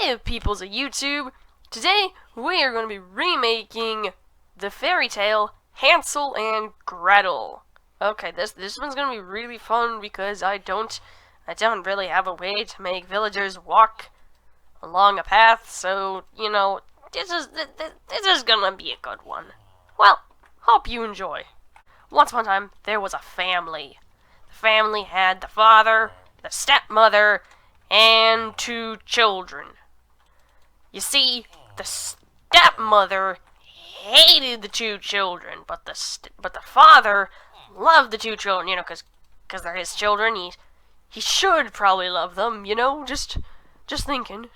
Hey peoples of YouTube! Today we are going to be remaking the fairy tale Hansel and Gretel. Okay, this one's going to be really fun because I don't really have a way to make villagers walk along a path, so this is going to be a good one. Well, hope you enjoy. Once upon a time there was a family. The family had the father, the stepmother, and 2 children. You see, the stepmother hated the 2 children, but the father loved the 2 children. Because they're his children. He should probably love them. Just thinking.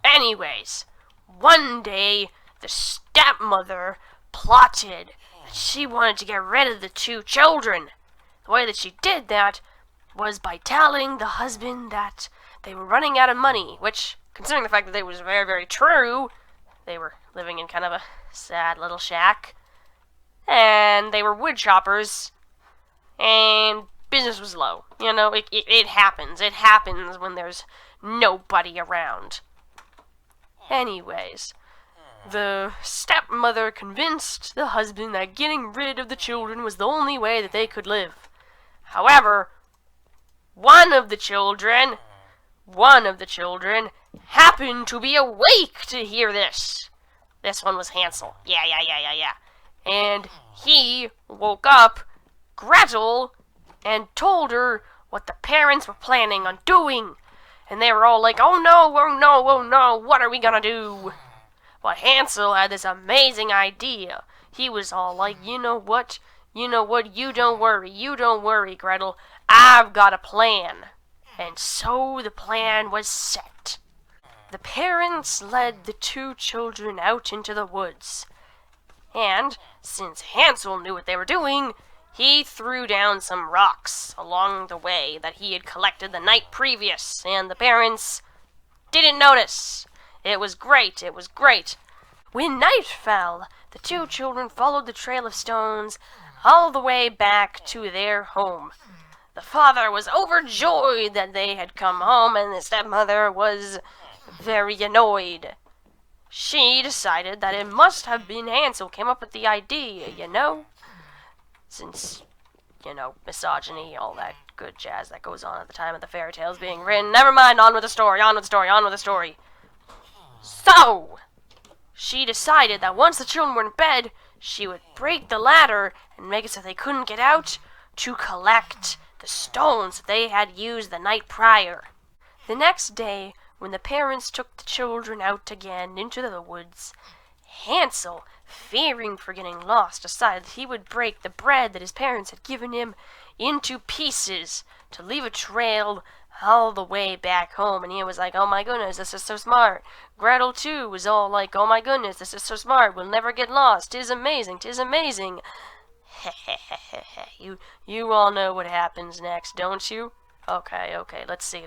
Anyways, one day the stepmother plotted that she wanted to get rid of the 2 children. The way that she did that was by telling the husband that they were running out of money, which, considering the fact that it was very, very true, they were living in kind of a sad little shack, and they were wood choppers, and business was low. It happens. It happens when there's nobody around. Anyways, the stepmother convinced the husband that getting rid of the children was the only way that they could live. However, one of the children happened to be awake to hear this. This one was Hansel. Yeah. And he woke up Gretel and told her what the parents were planning on doing. And they were all like, oh no, what are we gonna do? But Hansel had this amazing idea. He was all like, you know what, you don't worry, Gretel. I've got a plan. And so the plan was set. The parents led the 2 children out into the woods. And, since Hansel knew what they were doing, he threw down some rocks along the way that he had collected the night previous, and the parents didn't notice. It was great. When night fell, the 2 children followed the trail of stones all the way back to their home. The father was overjoyed that they had come home, and the stepmother was very annoyed. She decided that it must have been Hansel came up with the idea, Since, misogyny, all that good jazz that goes on at the time of the fairy tales being written. Never mind, on with the story. So, she decided that once the children were in bed, she would break the ladder and make it so they couldn't get out to collect the stones that they had used the night prior. The next day, when the parents took the children out again into the woods, Hansel, fearing for getting lost, decided that he would break the bread that his parents had given him into pieces to leave a trail all the way back home. And he was like, oh my goodness, this is so smart. Gretel too was all like, oh my goodness, this is so smart. We'll never get lost. 'Tis amazing. You all know what happens next, don't you? Okay, let's see.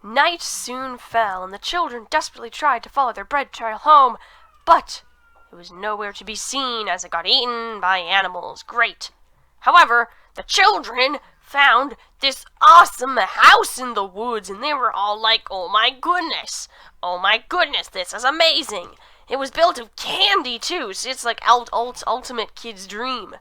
Night soon fell, and the children desperately tried to follow their bread trail home, but it was nowhere to be seen as it got eaten by animals. Great. However, the children found this awesome house in the woods, and they were all like, oh my goodness, this is amazing. It was built of candy, too, so it's like ultimate kid's dream.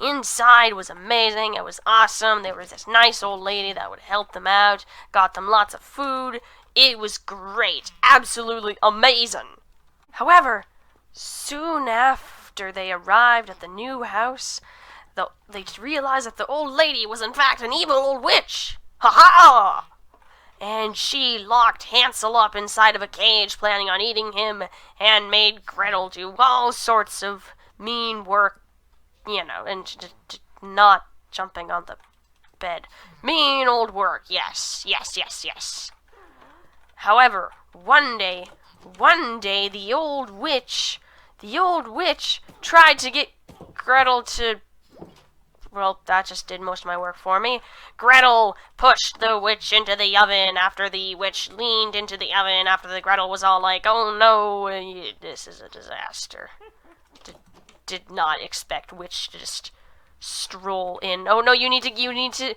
Inside was amazing. It was awesome. There was this nice old lady that would help them out, got them lots of food. It was great. Absolutely amazing. However, soon after they arrived at the new house, they realized that the old lady was in fact an evil old witch. Ha! And she locked Hansel up inside of a cage, planning on eating him, and made Gretel do all sorts of mean work, and not jumping on the bed. Mean old work, yes. However, one day, the old witch tried to get Gretel to... Well, that just did most of my work for me. Gretel pushed the witch into the oven after the witch leaned into the oven after the Gretel was all like, oh no, this is a disaster. Did not expect witch to just stroll in. Oh no, you need to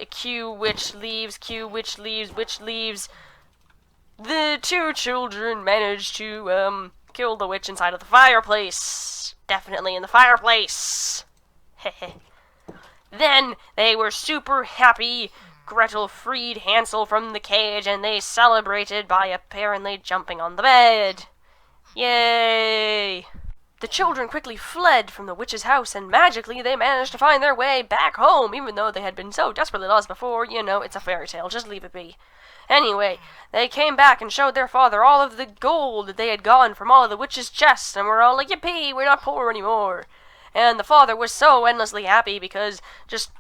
Q which leaves, Q which leaves, which leaves. The two children managed to kill the witch inside of the fireplace. Definitely in the fireplace. Then they were super happy. Gretel freed Hansel from the cage, and they celebrated by apparently jumping on the bed. Yay! The children quickly fled from the witch's house, and magically they managed to find their way back home, even though they had been so desperately lost before. You know, it's a fairy tale, just leave it be. Anyway, they came back and showed their father all of the gold that they had gotten from all of the witch's chests, and were all like, yippee, we're not poor anymore. And the father was so endlessly happy because just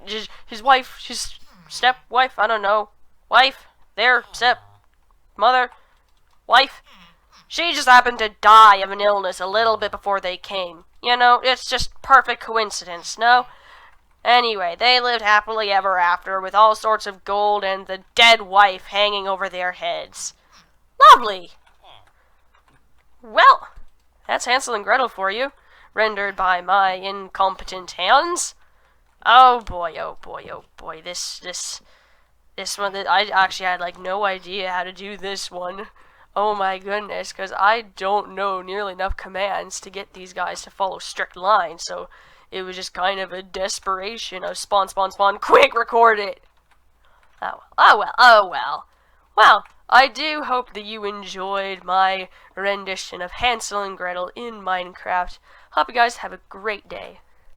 his wife, his step-wife, I don't know, wife, their step-mother, wife, she just happened to die of an illness a little bit before they came. You know, it's just perfect coincidence, no? Anyway, they lived happily ever after with all sorts of gold and the dead wife hanging over their heads. Lovely! Well, that's Hansel and Gretel for you, rendered by my incompetent hands. Oh boy, oh boy, oh boy, this one, I actually had like no idea how to do this one. Oh my goodness, because I don't know nearly enough commands to get these guys to follow strict lines, so it was just kind of a desperation of spawn, quick, record it! Oh well, oh well. Well, I do hope that you enjoyed my rendition of Hansel and Gretel in Minecraft. Hope you guys have a great day.